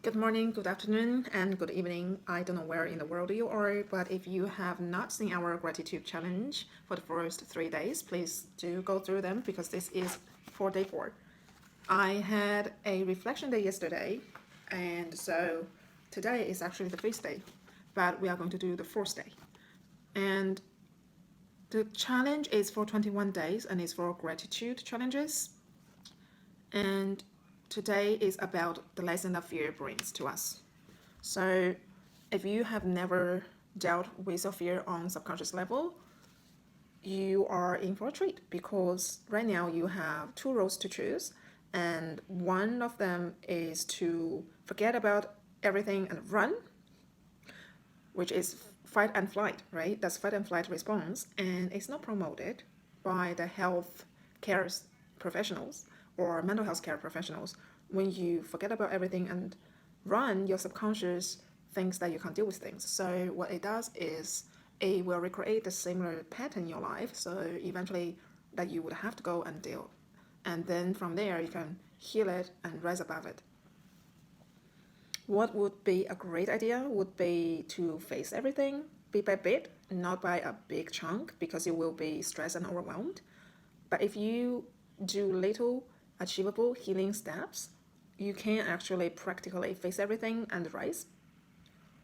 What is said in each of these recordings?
Good morning, good afternoon, and good evening. I don't know where in the world you are, but if you have not seen our gratitude challenge for the first 3 days, please do go through them because this is for day 4. I had a reflection day yesterday, and so today is actually the 5th day, but we are going to do the 4th day. And the challenge is for 21 days and it's for gratitude challenges. And today is about the lesson that fear brings to us. So, if you have never dealt with your fear on subconscious level, you are in for a treat because right now you have two roads to choose, and one of them is to forget about everything and run, which is fight and flight, right? That's fight and flight response, and it's not promoted by the health care professionals or mental health care professionals. When you forget about everything and run, your subconscious thinks that you can't deal with things. So what it does is it will recreate the similar pattern in your life. So eventually that you would have to go and deal. And then from there you can heal it and rise above it. What would be a great idea would be to face everything bit by bit, not by a big chunk because you will be stressed and overwhelmed. But if you do little achievable healing steps, you can actually practically face everything and rise.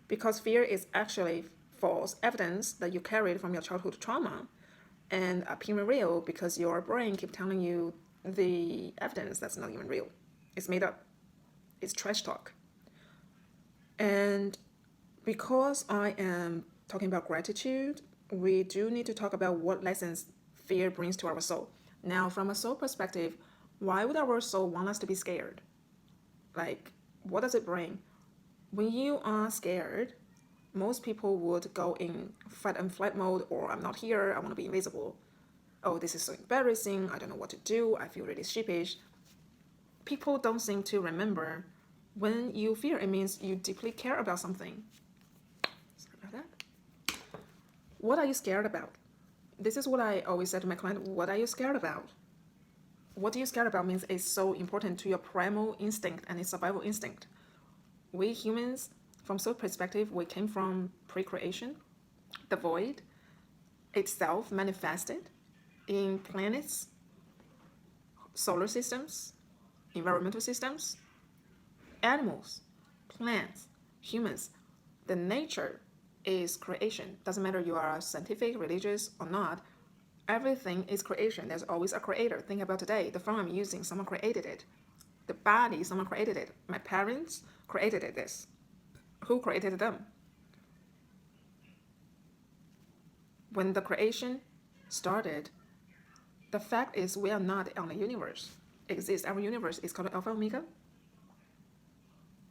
Because fear is actually false evidence that you carried from your childhood trauma and appearing real because your brain keeps telling you the evidence that's not even real. It's made up. It's trash talk. And because I am talking about gratitude, we do need to talk about what lessons fear brings to our soul. Now, from a soul perspective, why would our soul want us to be scared? Like, what does it bring? When you are scared, most people would go in fight and flight mode, or I'm not here, I want to be invisible. Oh, this is so embarrassing, I don't know what to do, I feel really sheepish. People don't seem to remember when you fear, it means you deeply care about something. Sorry about that. What are you scared about? This is what I always say to my client. What are you scared about? What are you scared about means it's so important to your primal instinct and its survival instinct. We humans, from soul perspective, we came from pre-creation. The void itself manifested in planets, solar systems, environmental systems, animals, plants, humans. The nature is creation. Doesn't matter you are scientific, religious, or not. Everything is creation. There's always a creator. Think about today. The phone I'm using, someone created it. The body, someone created it. My parents created this. Who created them? When the creation started, the fact is we are not the only universe. Exists. Our universe is called Alpha Omega,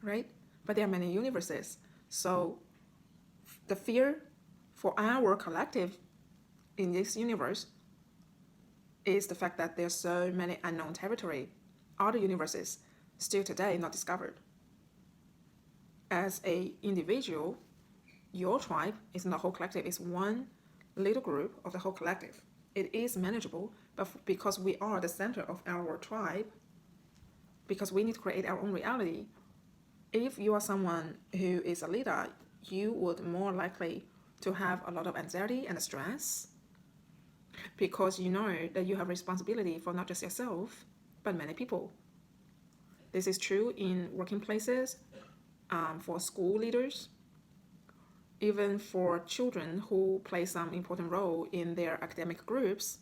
right? But there are many universes. So the fear for our collective in this universe is the fact that there's so many unknown territory, other universes still today not discovered. As a individual, your tribe is not the whole collective, it's one little group of the whole collective. It is manageable, but because we are the center of our tribe, because we need to create our own reality, if you are someone who is a leader, you would more likely to have a lot of anxiety and stress because you know that you have responsibility for not just yourself, but many people. This is true in working places, for school leaders, even for children who play some important role in their academic groups.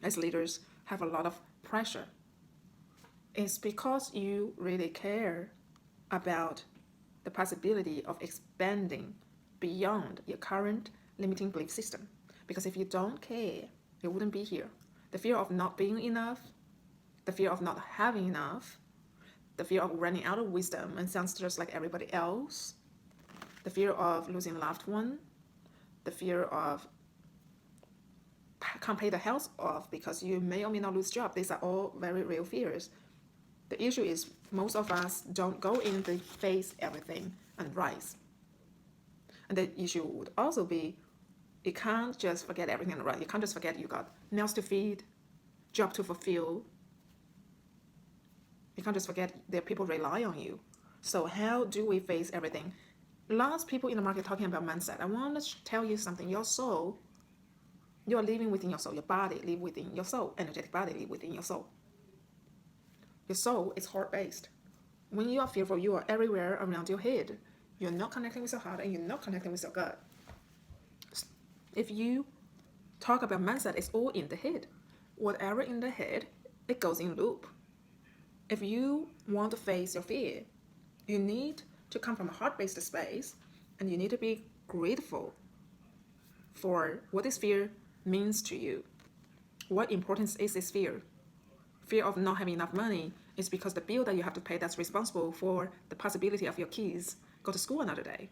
As leaders, have a lot of pressure. It's because you really care about the possibility of expanding beyond your current limiting belief system. Because if you don't care, you wouldn't be here. The fear of not being enough, the fear of not having enough, the fear of running out of wisdom and sounds just like everybody else, the fear of losing a loved one, the fear of can't pay the health off because you may or may not lose job. These are all very real fears. The issue is most of us don't go in to face everything and rise. And the issue would also be you can't just forget everything and run. You can't just forget you got mouths to feed, job to fulfill. You can't just forget that people rely on you. So how do we face everything? Lots of people in the market talking about mindset. I want to tell you something. Your soul, you are living within your soul. Your body live within your soul. Energetic body live within your soul. Your soul is heart-based. When you are fearful, you are everywhere around your head. You're not connecting with your heart and you're not connecting with your gut. If you talk about mindset, it's all in the head. Whatever in the head, it goes in loop. If you want to face your fear, you need to come from a heart-based space and you need to be grateful for what this fear means to you. What importance is this fear? Fear of not having enough money is because the bill that you have to pay that's responsible for the possibility of your kids go to school another day,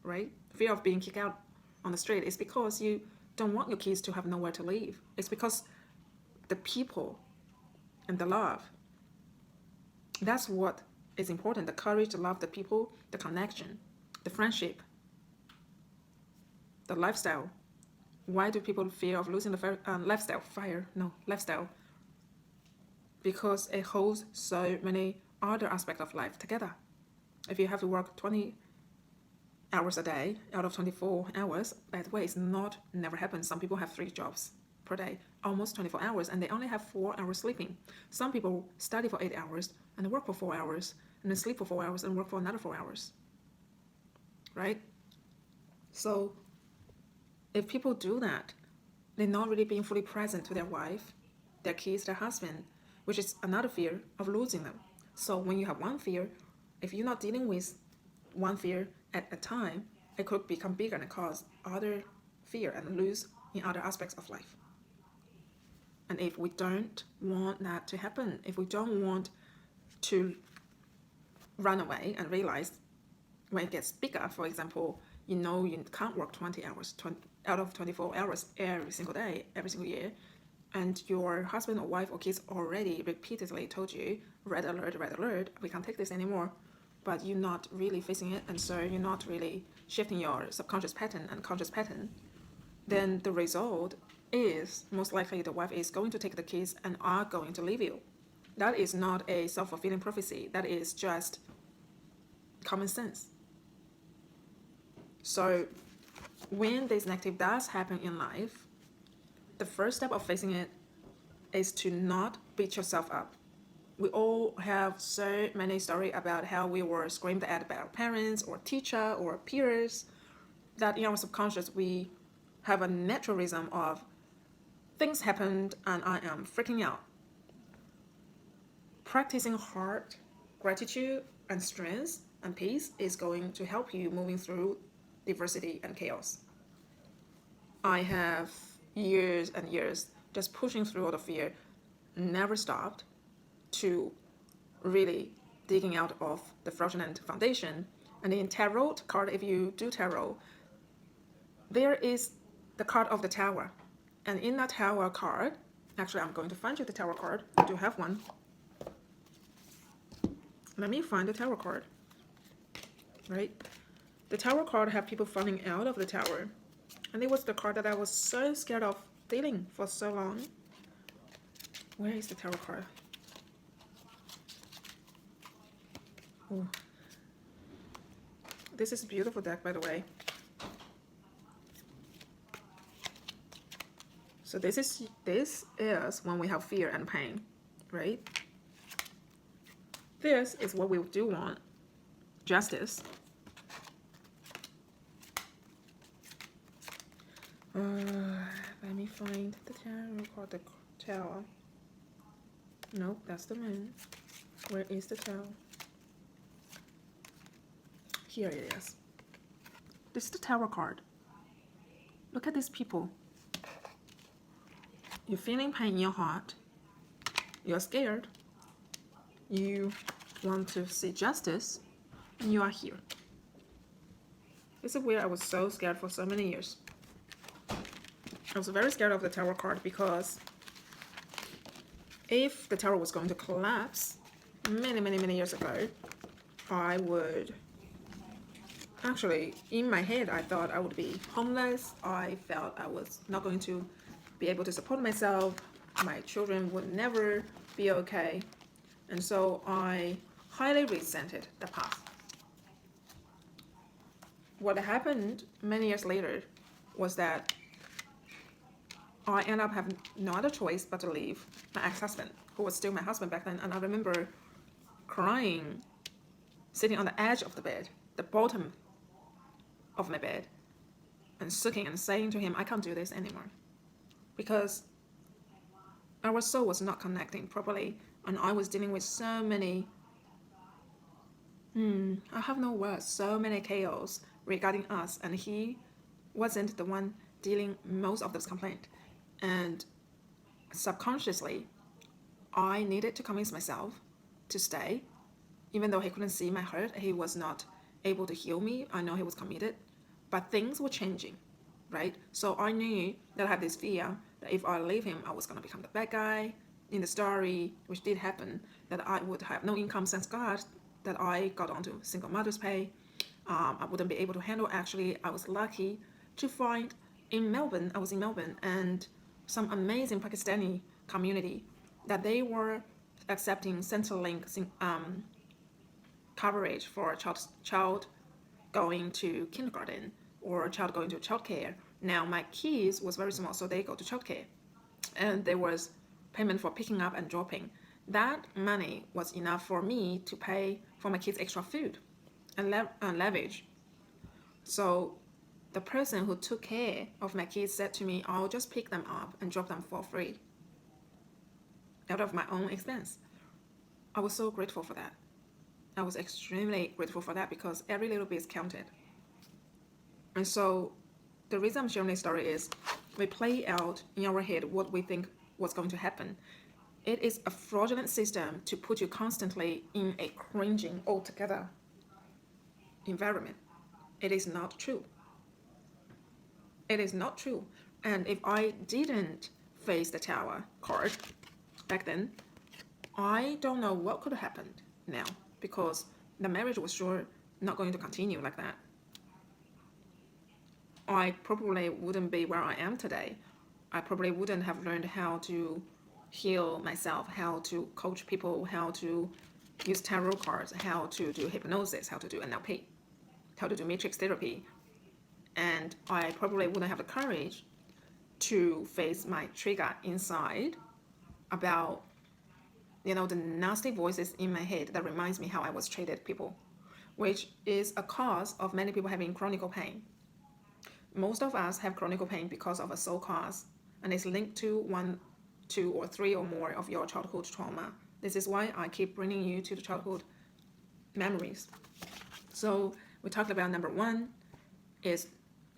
right? Fear of being kicked out on the street is because you don't want your kids to have nowhere to live. It's because the people and the love, that's what is important. The courage, the love, the people, the connection, the friendship, the lifestyle. Why do people fear of losing the lifestyle? Because it holds so many other aspects of life together. If you have to work 20 hours a day out of 24 hours, by the way, it's never happens. Some people have 3 jobs per day, almost 24 hours, and they only have 4 hours sleeping. Some people study for 8 hours and work for 4 hours, and then sleep for 4 hours and work for another 4 hours, right? So if people do that, they're not really being fully present to their wife, their kids, their husband, which is another fear of losing them. So when you have one fear, if you're not dealing with one fear at a time, it could become bigger and cause other fear and lose in other aspects of life. And if we don't want that to happen, if we don't want to run away and realize when it gets bigger, for example, you know you can't work 20 hours out of 24 hours every single day, every single year, and your husband or wife or kids already repeatedly told you, red alert, we can't take this anymore, but you're not really facing it, and so you're not really shifting your subconscious pattern and conscious pattern, then the result is most likely the wife is going to take the kids and are going to leave you. That is not a self-fulfilling prophecy. That is just common sense. So when this negative does happen in life, the first step of facing it is to not beat yourself up. We all have so many stories about how we were screamed at by our parents or teacher or peers, that in our subconscious we have a natural rhythm of things happened and I am freaking out. Practicing heart, gratitude, and strength and peace is going to help you moving through diversity and chaos. I have years and years just pushing through all the fear, never stopped, to really digging out of the fraudulent foundation. And in tarot card, if you do tarot, there is the card of the tower. And in that tower card, actually I'm going to find you the tower card. I do have one. Let me find the tower card. Right? The tower card have people falling out of the tower. And it was the card that I was so scared of dealing for so long. Where is the tower card? Oh. This is a beautiful deck, by the way. So this is when we have fear and pain, right? This is what we do want, justice. Let me find the tarot card, the tower. Nope, that's the moon. Where is the tower? Here it is. This is the tower card. Look at these people. You're feeling pain in your heart. You're scared. You want to see justice, and you are here. This is where I was so scared for so many years. I was very scared of the tower card because if the tower was going to collapse many years ago, I would actually, in my head, I thought I would be homeless. I felt I was not going to be able to support myself. My children would never be okay. And so I highly resented the past. What happened many years later was that I ended up having no other choice but to leave my ex-husband, who was still my husband back then. And I remember crying, sitting on the edge of the bed, the bottom of my bed, and sucking and saying to him, I can't do this anymore. Because our soul was not connecting properly, and I was dealing with so many, I have no words, so many chaos regarding us, and he wasn't the one dealing most of those complaints. And subconsciously, I needed to convince myself to stay. Even though he couldn't see my hurt, he was not able to heal me. I know he was committed, but things were changing, right? So I knew that I had this fear that if I leave him, I was going to become the bad guy in the story, which did happen, that I would have no income, thanks God, that I got onto single mother's pay. I wouldn't be able to handle. Actually, I was lucky to find I was in Melbourne, and some amazing Pakistani community that they were accepting Centrelink coverage for a child going to kindergarten or a child going to childcare. Now my kids was very small, so they go to childcare, and there was payment for picking up and dropping. That money was enough for me to pay for my kids' extra food and leverage. So the person who took care of my kids said to me, I'll just pick them up and drop them for free out of my own expense. I was so grateful for that. I was extremely grateful for that because every little bit is counted. And so the reason I'm sharing this story is we play out in our head what we think was going to happen. It is a fraudulent system to put you constantly in a cringing altogether environment. It is not true. It is not true. And if I didn't face the tower card back then, I don't know what could have happened now, because the marriage was sure not going to continue like that. I probably wouldn't be where I am today. I probably wouldn't have learned how to heal myself, how to coach people, how to use tarot cards, how to do hypnosis, how to do NLP, how to do matrix therapy. And I probably wouldn't have the courage to face my trigger inside about, the nasty voices in my head that reminds me how I was treated people, which is a cause of many people having chronic pain. Most of us have chronic pain because of a soul cause, and it's linked to 1, 2, or 3 or more of your childhood trauma. This is why I keep bringing you to the childhood memories. So we talked about number 1 is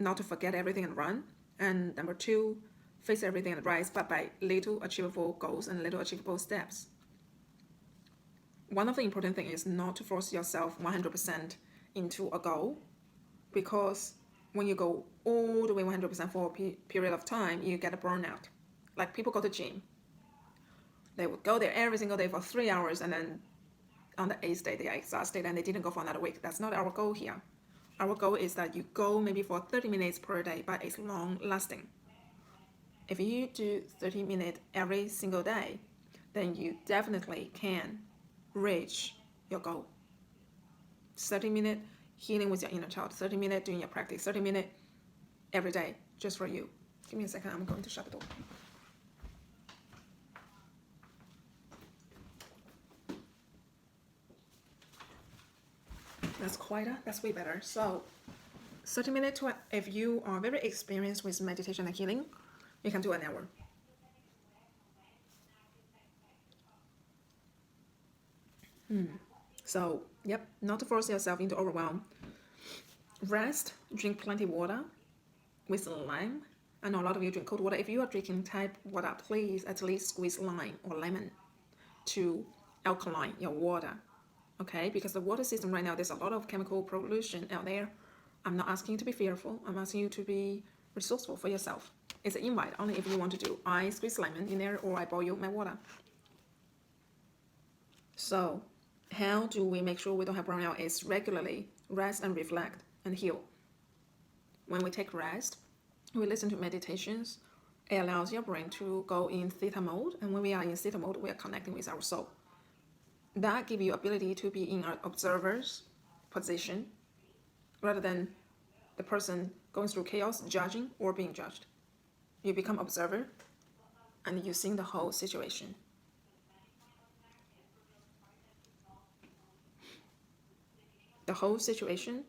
not to forget everything and run, and number 2, face everything and rise, but by little achievable goals and little achievable steps. One of the important things is not to force yourself 100% into a goal, because when you go all the way 100% for a period of time, you get a burnout. Like people go to gym. They would go there every single day for 3 hours, and then on the 8th day, they are exhausted and they didn't go for another week. That's not our goal here. Our goal is that you go maybe for 30 minutes per day, but it's long lasting. If you do 30 minutes every single day, then you definitely can reach your goal. 30 minutes healing with your inner child, 30 minutes doing your practice, 30 minutes every day just for you. Give me a second, I'm going to shut the door. That's quieter, that's way better. So 30 minutes, if you are very experienced with meditation and healing, you can do an hour. So, not to force yourself into overwhelm. Rest, drink plenty of water with lime. I know a lot of you drink cold water. If you are drinking tap water, please at least squeeze lime or lemon to alkaline your water. Okay, because the water system right now, there's a lot of chemical pollution out there. I'm not asking you to be fearful. I'm asking you to be resourceful for yourself. It's an invite, only if you want to do. I squeeze lemon in there, or I boil my water. So how do we make sure we don't have burnout? Is regularly rest and reflect and heal. When we take rest, we listen to meditations. It allows your brain to go in theta mode, and when we are in theta mode, we are connecting with our soul. That gives you ability to be in an observer's position rather than the person going through chaos, judging or being judged. You become observer and you see the whole situation. The whole situation,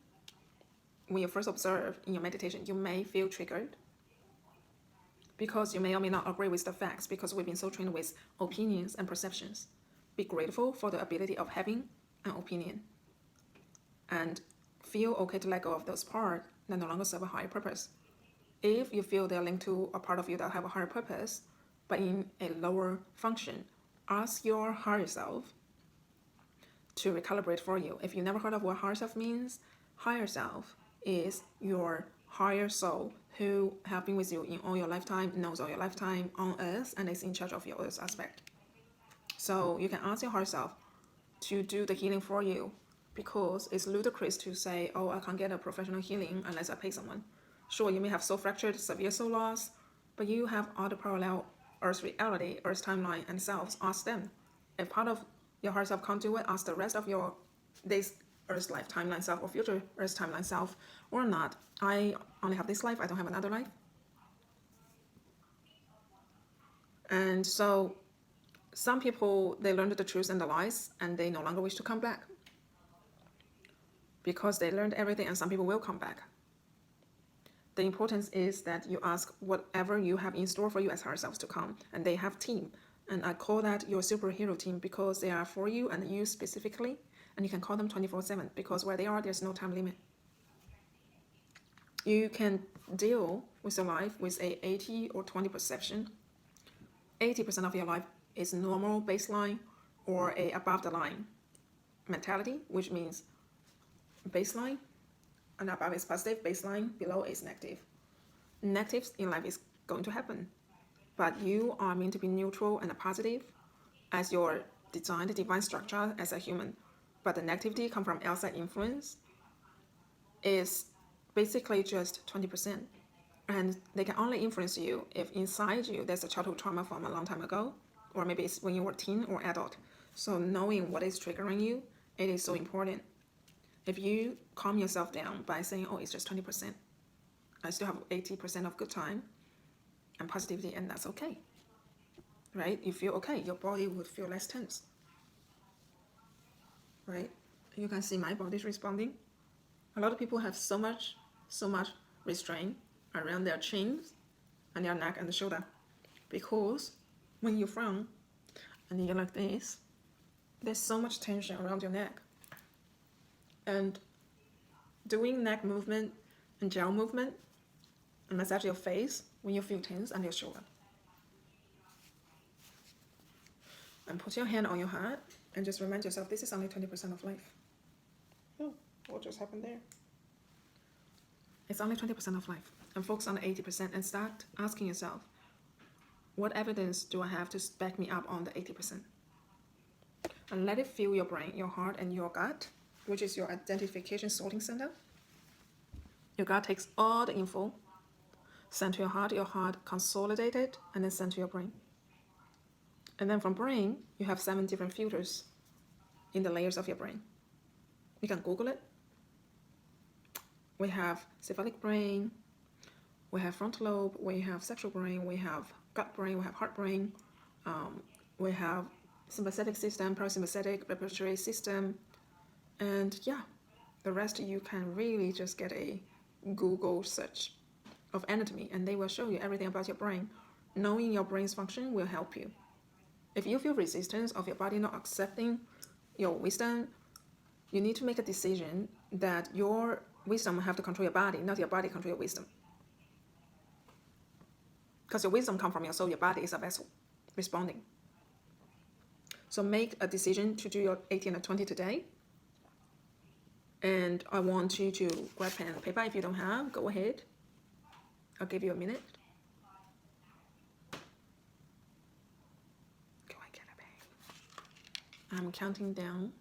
when you first observe in your meditation, you may feel triggered because you may or may not agree with the facts because we've been so trained with opinions and perceptions. Be grateful for the ability of having an opinion and feel okay to let go of those parts that no longer serve a higher purpose. If you feel they're linked to a part of you that have a higher purpose, but in a lower function, ask your higher self to recalibrate for you. If you never heard of what higher self means, higher self is your higher soul who have been with you in all your lifetime, knows all your lifetime on earth, and is in charge of your earth aspect. So you can ask your higher self to do the healing for you because it's ludicrous to say, oh, I can't get a professional healing unless I pay someone. Sure, you may have soul fractured, severe soul loss, but you have other parallel earth reality, earth timeline, and selves. Ask them. If part of your higher self can't do it, ask the rest of your this earth life timeline self or future earth timeline self or not. I only have this life, I don't have another life. And so some people, they learned the truth and the lies and they no longer wish to come back because they learned everything, and some people will come back. The importance is that you ask whatever you have in store for you as higher selves to come, and they have team. And I call that your superhero team because they are for you and you specifically, and you can call them 24/7 because where they are, there's no time limit. You can deal with your life with a 80 or 20 perception. 80% of your life is normal baseline or a above the line mentality, which means baseline and above is positive, baseline, below is negative. Negatives in life is going to happen, but you are meant to be neutral and positive as your designed divine structure as a human. But the negativity come from outside influence is basically just 20%. And they can only influence you if inside you there's a childhood trauma from a long time ago, or maybe it's when you were teen or adult. So knowing what is triggering you, it is so important. If you calm yourself down by saying, oh, it's just 20%, I still have 80% of good time and positivity, and that's okay, right? You feel okay, your body would feel less tense, right? You can see my body's responding. A lot of people have so much restraint around their chins and their neck and the shoulder because when you frown and you're like this, there's so much tension around your neck. And doing neck movement and jaw movement and massage your face when you feel tense and your shoulder. And put your hand on your heart and just remind yourself this is only 20% of life. Oh, what just happened there? It's only 20% of life. And focus on the 80% and start asking yourself, what evidence do I have to back me up on the 80%? And let it fill your brain, your heart, and your gut, which is your identification sorting center. Your gut takes all the info, send to your heart consolidate it, and then send to your brain. And then from brain, you have 7 different filters in the layers of your brain. You can Google it. We have cephalic brain, we have frontal lobe, we have sexual brain, we have gut brain, we have heart brain, we have sympathetic system, parasympathetic respiratory system, and yeah, the rest you can really just get a Google search of anatomy and they will show you everything about your brain. Knowing your brain's function will help you. If you feel resistance of your body not accepting your wisdom, you need to make a decision that your wisdom have to control your body, not your body control your wisdom. Because your wisdom comes from your soul, your body is a vessel responding. So make a decision to do your 18 and 20 today. And I want you to grab pen and paper. If you don't have, go ahead. I'll give you a minute. Go and get a pen. I'm counting down.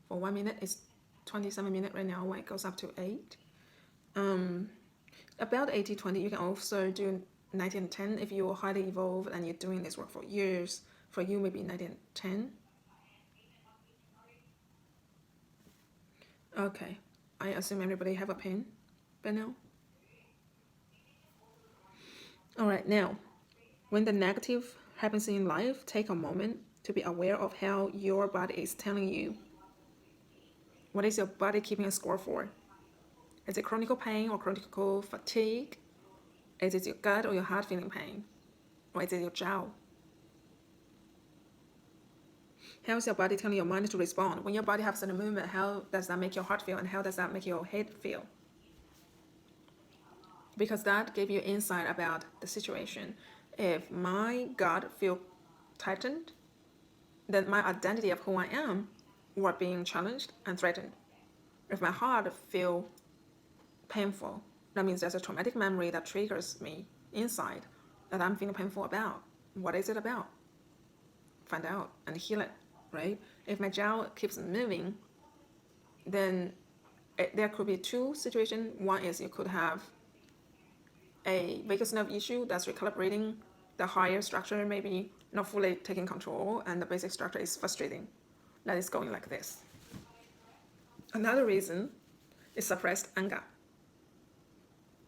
For 1 minute, it's 27 minutes right now when it goes up to 8. About 80-20, you can also do 90 and 10 if you're highly evolved and you're doing this work for years. For you, maybe 90 and 10. Okay, I assume everybody have a pen by now. All right, now, when the negative happens in life, take a moment to be aware of how your body is telling you. What is your body keeping a score for? Is it chronic pain or chronic fatigue? Is it your gut or your heart feeling pain? Or is it your jaw? How is your body telling your mind to respond? When your body has a movement, how does that make your heart feel and how does that make your head feel? Because that gives you insight about the situation. If my gut feel tightened, then my identity of who I am were being challenged and threatened. If my heart feel painful, that means there's a traumatic memory that triggers me inside that I'm feeling painful about. What is it about? Find out and heal it, right? If my jaw keeps moving, then there could be two situations. One is you could have a vagus nerve issue that's recalibrating. The higher structure maybe not fully taking control and the basic structure is frustrating. That is going like this. Another reason is suppressed anger.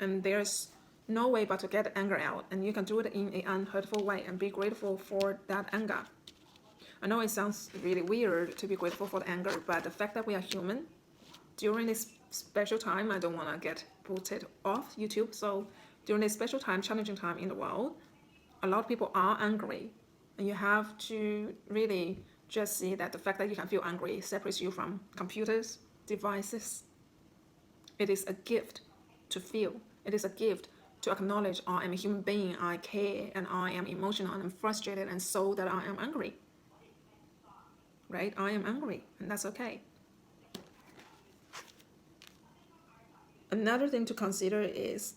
And there's no way but to get anger out, and you can do it in an unhurtful way and be grateful for that anger. I know it sounds really weird to be grateful for the anger, but the fact that we are human, during this special time, I don't want to get booted off YouTube, so during this special time, challenging time in the world, a lot of people are angry, and you have to really just see that the fact that you can feel angry separates you from computers, devices. It is a gift to feel. It is a gift to acknowledge I am a human being, I care, and I am emotional, and I'm frustrated, and so that I am angry. Right? I am angry, and that's okay. Another thing to consider is,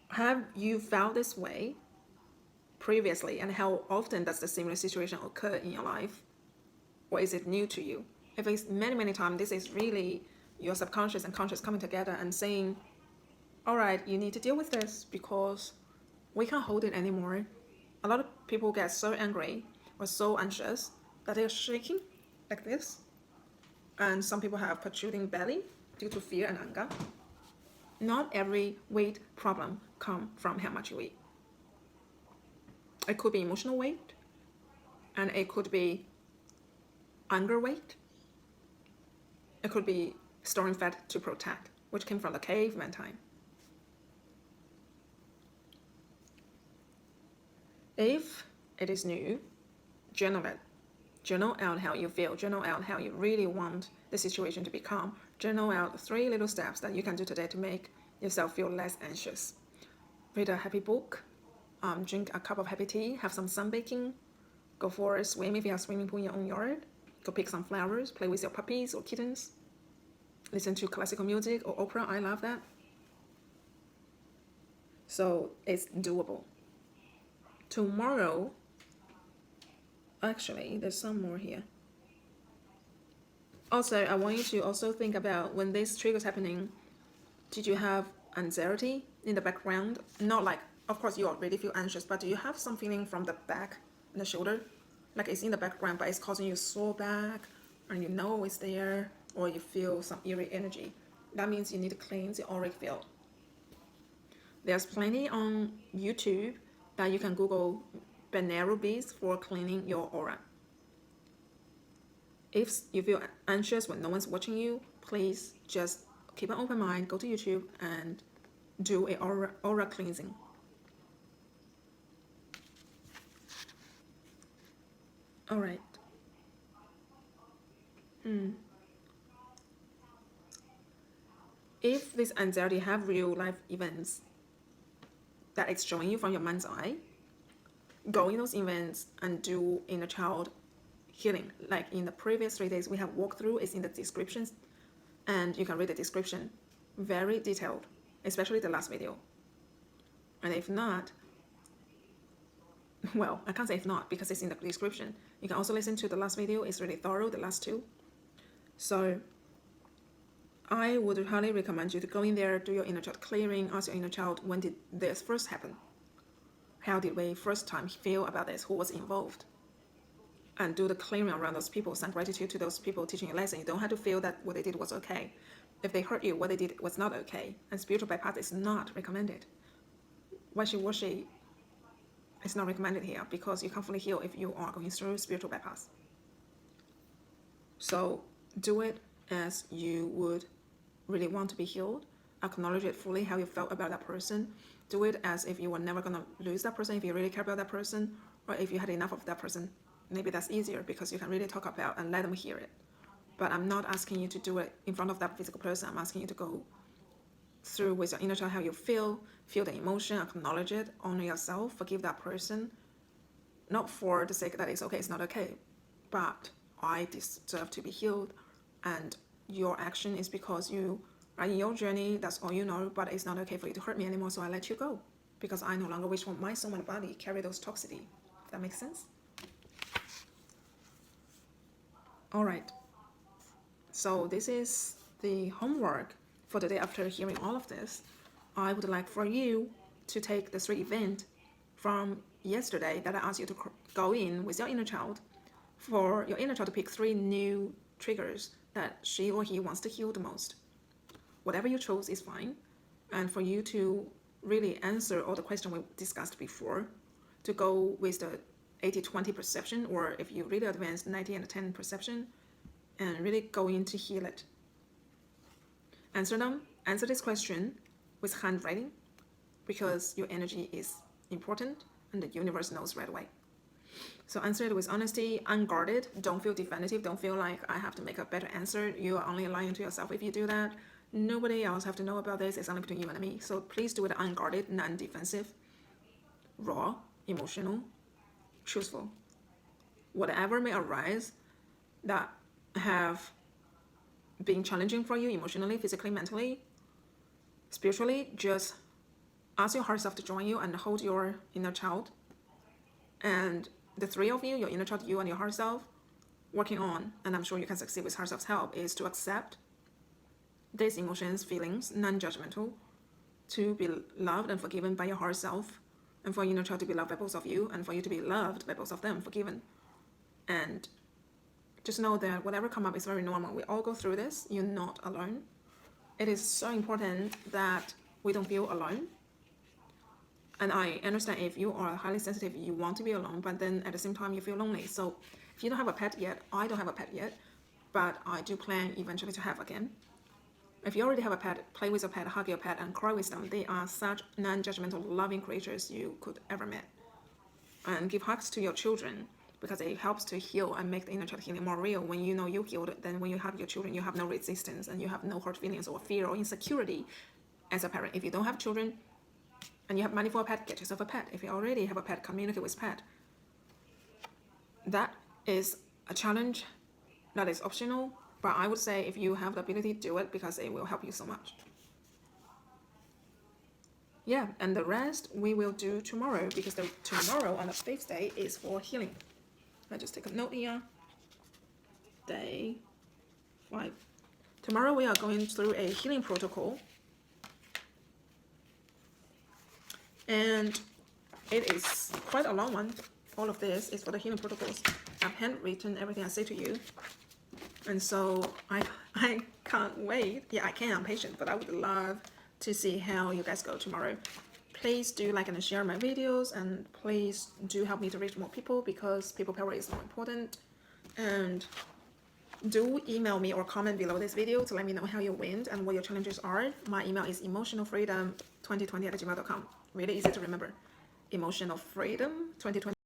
have you felt this way previously, and how often does the similar situation occur in your life? Or is it new to you? If it's many, many times, this is really your subconscious and conscious coming together and saying, all right, you need to deal with this because we can't hold it anymore. A lot of people get so angry or so anxious that they're shaking like this. And some people have protruding belly due to fear and anger. Not every weight problem comes from how much you eat. It could be emotional weight, and it could be anger weight. It could be storing fat to protect, which came from the caveman time. If it is new, journal it. Journal out how you feel. Journal out how you really want the situation to become. Journal out 3 little steps that you can do today to make yourself feel less anxious. Read a happy book. Drink a cup of happy tea. Have some sunbaking. Go for a swim if you have a swimming pool in your own yard. Go pick some flowers. Play with your puppies or kittens. Listen to classical music or opera. I love that. So it's doable. Tomorrow, actually, there's some more here. Also, I want you to also think about when this trigger is happening, did you have anxiety in the background? Not like, of course, you already feel anxious, but do you have some feeling from the back and the shoulder? Like it's in the background, but it's causing you sore back, and you know it's there, or you feel some eerie energy. That means you need to cleanse your auric field. There's plenty on YouTube that you can Google binaural beats for cleaning your aura. If you feel anxious when no one's watching you, please just keep an open mind, go to YouTube and do a aura cleansing. All right. If this anxiety have real life events that it's showing you from your mind's eye, go in those events and do inner child healing. Like in the previous 3 days we have walked through, it's in the descriptions, and you can read the description. Very detailed, especially the last video. And if not, well, I can't say if not because it's in the description. You can also listen to the last video, it's really thorough, the last 2. So I would highly recommend you to go in there, do your inner child clearing, ask your inner child, when did this first happen? How did we first time feel about this? Who was involved? and do the clearing around those people, send gratitude to those people teaching you a lesson. You don't have to feel that what they did was okay. If they hurt you, what they did was not okay. And spiritual bypass is not recommended. Wishy-washy is not recommended here because you can't fully heal if you are going through spiritual bypass. So do it as you would really want to be healed. Acknowledge it fully, how you felt about that person. Do it as if you were never going to lose that person, if you really care about that person, or if you had enough of that person. Maybe that's easier because you can really talk about and let them hear it. But I'm not asking you to do it in front of that physical person. I'm asking you to go through with your inner child how you feel the emotion, acknowledge it, honor yourself, forgive that person. Not for the sake that it's okay, it's not okay, but I deserve to be healed, and your action is because you are in your journey, that's all you know, but it's not okay for you to hurt me anymore, so I let you go because I no longer wish for my soul and body carry those toxicity. If that makes sense? All right. So this is the homework for the day after hearing all of this. I would like for you to take the 3 events from yesterday that I asked you to go in with your inner child, for your inner child to pick 3 new triggers that she or he wants to heal the most. Whatever you chose is fine. And for you to really answer all the questions we discussed before, to go with the 80-20 perception, or if you really advanced 90 and 10 perception, and really go in to heal it. Answer this question with handwriting, because your energy is important and the universe knows right away. So answer it with honesty, unguarded. Don't feel definitive. Don't feel like I have to make a better answer. You are only lying to yourself if you do that. Nobody else have to know about this. It's only between you and me. So please do it unguarded, non-defensive, raw, emotional, truthful. Whatever may arise that have been challenging for you emotionally, physically, mentally, spiritually, just ask your heart self to join you and hold your inner child. And the 3 of you, your inner child, you and your heart self, working on, and I'm sure you can succeed with heart self's help, is to accept these emotions, feelings, non-judgmental, to be loved and forgiven by your heart self, and for your inner child to be loved by both of you, and for you to be loved by both of them, forgiven. And just know that whatever come up is very normal. We all go through this. You're not alone. It is so important that we don't feel alone. And I understand if you are highly sensitive, you want to be alone, but then at the same time you feel lonely. So if you don't have a pet yet, I don't have a pet yet, but I do plan eventually to have again. If you already have a pet, play with your pet, hug your pet, and cry with them. They are such non-judgmental, loving creatures you could ever meet. And give hugs to your children, because it helps to heal and make the inner child healing more real. When you know you healed, then when you have your children, you have no resistance and you have no hurt feelings or fear or insecurity as a parent. If you don't have children and you have money for a pet, get yourself a pet. If you already have a pet, communicate with pet. That is a challenge that is optional, but I would say if you have the ability, do it, because it will help you so much. Yeah, and the rest we will do tomorrow, because tomorrow on the 5th day is for healing. I just take a note here. Day 5. Tomorrow we are going through a healing protocol. And it is quite a long one. All of this is for the healing protocols. I've handwritten everything I say to you. And so I can't wait. Yeah, I can. I'm patient, but I would love to see how you guys go tomorrow. Please do like and share my videos, and please do help me to reach more people, because people power is more important. And do email me or comment below this video to let me know how you went and what your challenges are. My email is emotionalfreedom2020@gmail.com. Really easy to remember. Emotionalfreedom2020